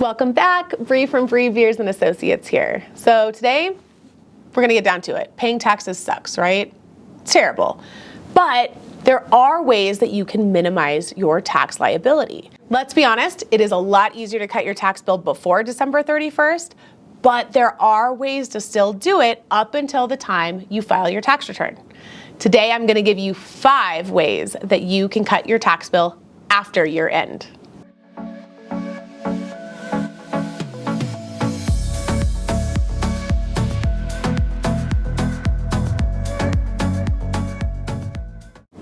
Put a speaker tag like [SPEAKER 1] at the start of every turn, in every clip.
[SPEAKER 1] Welcome back, Bree from Bree Beers and Associates here. So today, we're gonna get down to it. Paying taxes sucks, right? It's terrible. But there are ways that you can minimize your tax liability. Let's be honest, it is a lot easier to cut your tax bill before December 31st, but there are ways to still do it up until the time you file your tax return. Today, I'm gonna give you 5 ways that you can cut your tax bill after year end.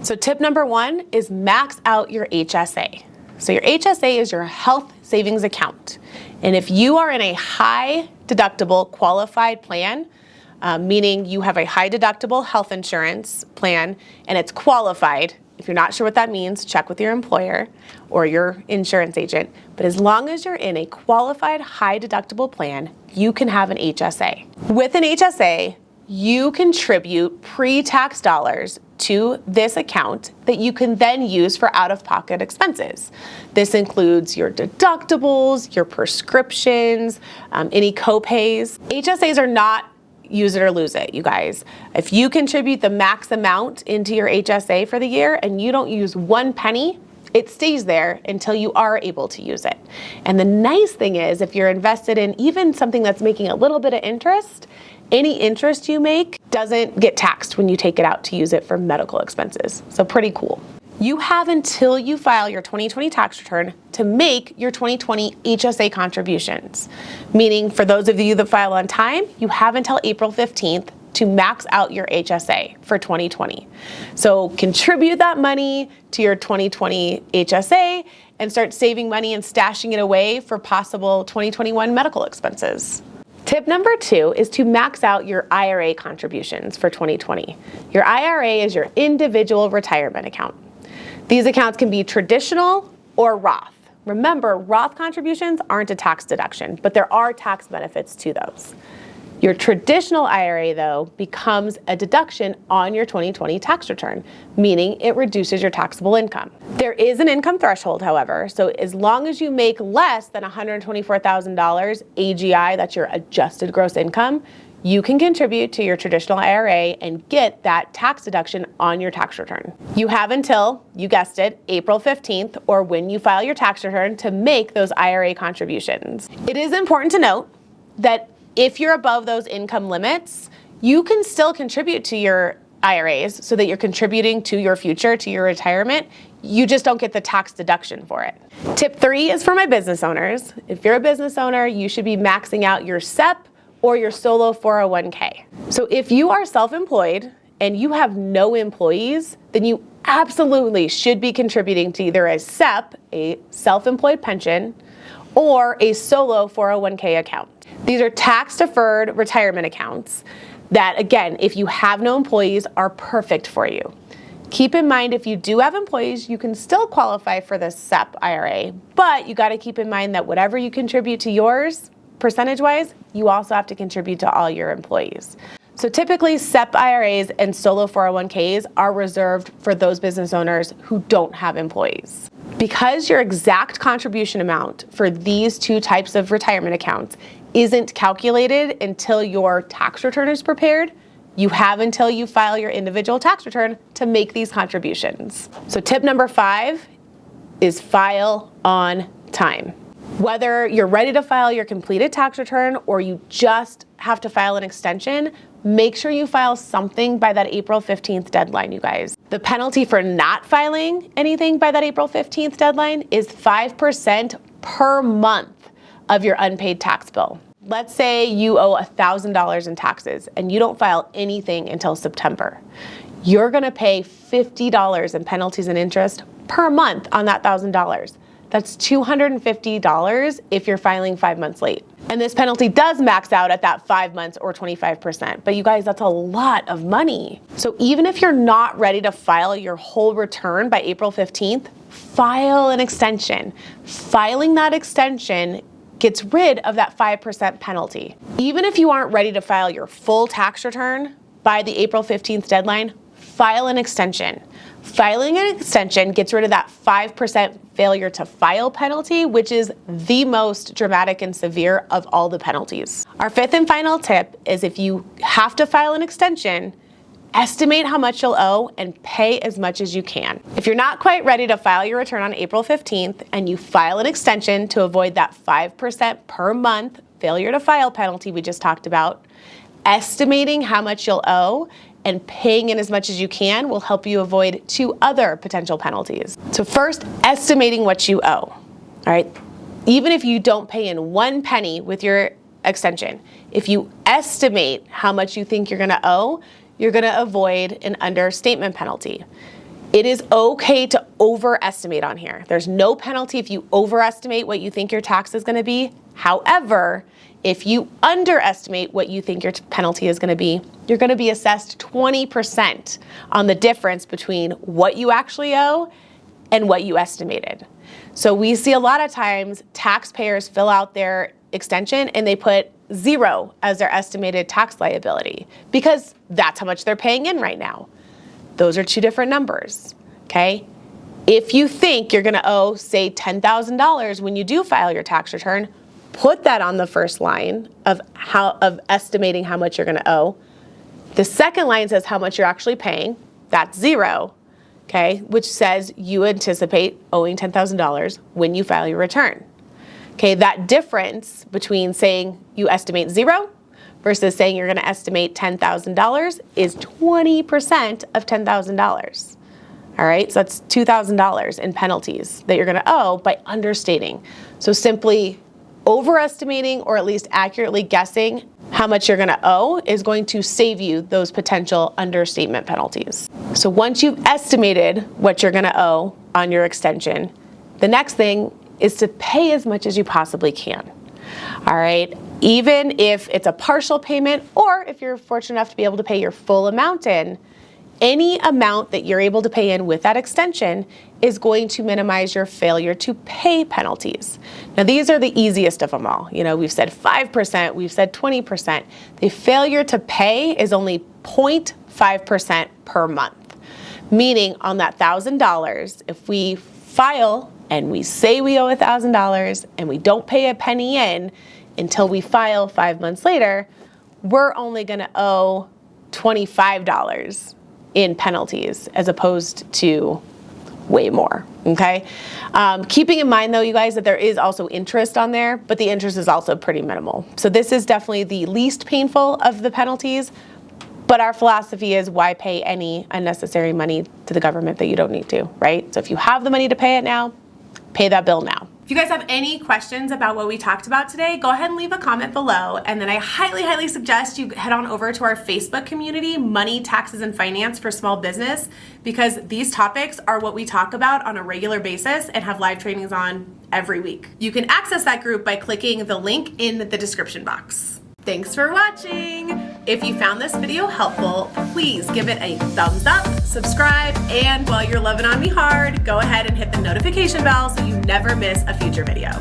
[SPEAKER 1] So tip number 1 is max out your HSA. So your HSA is your health savings account. And if you are in a high deductible qualified plan, meaning you have a high deductible health insurance plan and it's qualified, if you're not sure what that means, check with your employer or your insurance agent. But as long as you're in a qualified high deductible plan, you can have an HSA. With an HSA, you contribute pre-tax dollars to this account that you can then use for out-of-pocket expenses. This includes your deductibles, your prescriptions, any co-pays. HSAs are not use it or lose it, you guys. If you contribute the max amount into your HSA for the year and you don't use 1 penny, it stays there until you are able to use it. And the nice thing is, if you're invested in even something that's making a little bit of interest, any interest you make doesn't get taxed when you take it out to use it for medical expenses. So pretty cool. You have until you file your 2020 tax return to make your 2020 HSA contributions. Meaning for those of you that file on time, you have until April 15th to max out your HSA for 2020. So contribute that money to your 2020 HSA and start saving money and stashing it away for possible 2021 medical expenses. Tip number 2 is to max out your IRA contributions for 2020. Your IRA is your individual retirement account. These accounts can be traditional or Roth. Remember, Roth contributions aren't a tax deduction, but there are tax benefits to those. Your traditional IRA, though, becomes a deduction on your 2020 tax return, meaning it reduces your taxable income. There is an income threshold, however, so as long as you make less than $124,000 AGI, that's your adjusted gross income, you can contribute to your traditional IRA and get that tax deduction on your tax return. You have until, you guessed it, April 15th or when you file your tax return to make those IRA contributions. It is important to note that if you're above those income limits, you can still contribute to your IRAs so that you're contributing to your future, to your retirement. You just don't get the tax deduction for it. Tip 3 is for my business owners. If you're a business owner, you should be maxing out your SEP or your solo 401k. So if you are self-employed and you have no employees, then you absolutely should be contributing to either a SEP, a self-employed pension, or a solo 401k account. These are tax-deferred retirement accounts that, again, if you have no employees, are perfect for you. Keep in mind, if you do have employees, you can still qualify for the SEP IRA, but you gotta keep in mind that whatever you contribute to yours, percentage-wise, you also have to contribute to all your employees. So typically, SEP IRAs and solo 401ks are reserved for those business owners who don't have employees. Because your exact contribution amount for these 2 types of retirement accounts isn't calculated until your tax return is prepared, you have until you file your individual tax return to make these contributions. So tip number 5 is file on time. Whether you're ready to file your completed tax return or you just have to file an extension, make sure you file something by that April 15th deadline, you guys. The penalty for not filing anything by that April 15th deadline is 5% per month of your unpaid tax bill. Let's say you owe $1,000 in taxes and you don't file anything until September. You're gonna pay $50 in penalties and interest per month on that $1,000. That's $250 if you're filing 5 months late. And this penalty does max out at that 5 months or 25%. But you guys, that's a lot of money. So even if you're not ready to file your whole return by April 15th, file an extension. Filing that extension gets rid of that 5% penalty. Even if you aren't ready to file your full tax return by the April 15th deadline, file an extension. Filing an extension gets rid of that 5% failure to file penalty, which is the most dramatic and severe of all the penalties. Our fifth and final tip is if you have to file an extension, estimate how much you'll owe and pay as much as you can. If you're not quite ready to file your return on April 15th and you file an extension to avoid that 5% per month failure to file penalty we just talked about, estimating how much you'll owe and paying in as much as you can will help you avoid 2 other potential penalties. So first, estimating what you owe, all right? Even if you don't pay in 1 penny with your extension, if you estimate how much you think you're gonna owe, you're gonna avoid an understatement penalty. It is okay to overestimate on here. There's no penalty if you overestimate what you think your tax is gonna be. However, if you underestimate what you think your penalty is gonna be, you're gonna be assessed 20% on the difference between what you actually owe and what you estimated. So we see a lot of times taxpayers fill out their extension and they put 0 as their estimated tax liability because that's how much they're paying in right now. Those are 2 different numbers, okay? If you think you're gonna owe, say, $10,000 when you do file your tax return, put that on the first line of estimating how much you're gonna owe. The second line says how much you're actually paying. That's 0, okay? Which says you anticipate owing $10,000 when you file your return. Okay, that difference between saying you estimate 0 versus saying you're gonna estimate $10,000 is 20% of $10,000. All right, so that's $2,000 in penalties that you're gonna owe by understating. So simply overestimating or at least accurately guessing how much you're gonna owe is going to save you those potential understatement penalties. So once you've estimated what you're gonna owe on your extension, the next thing is to pay as much as you possibly can. All right, even if it's a partial payment or if you're fortunate enough to be able to pay your full amount in, any amount that you're able to pay in with that extension is going to minimize your failure to pay penalties. Now, these are the easiest of them all. You know, we've said 5%, we've said 20%. The failure to pay is only 0.5% per month, meaning on that $1,000, if we file and we say we owe $1,000 and we don't pay a penny in until we file 5 months later, we're only gonna owe $25 in penalties as opposed to way more, okay? Keeping in mind though, you guys, that there is also interest on there, but the interest is also pretty minimal. So this is definitely the least painful of the penalties, but our philosophy is why pay any unnecessary money to the government that you don't need to, right? So if you have the money to pay it now, pay that bill now. If you guys have any questions about what we talked about today, go ahead and leave a comment below. And then I highly, highly suggest you head on over to our Facebook community, Money, Taxes, and Finance for Small Business, because these topics are what we talk about on a regular basis and have live trainings on every week. You can access that group by clicking the link in the description box. Thanks for watching. If you found this video helpful, please give it a thumbs up, subscribe, and while you're loving on me hard, go ahead and hit the notification bell so you never miss a future video.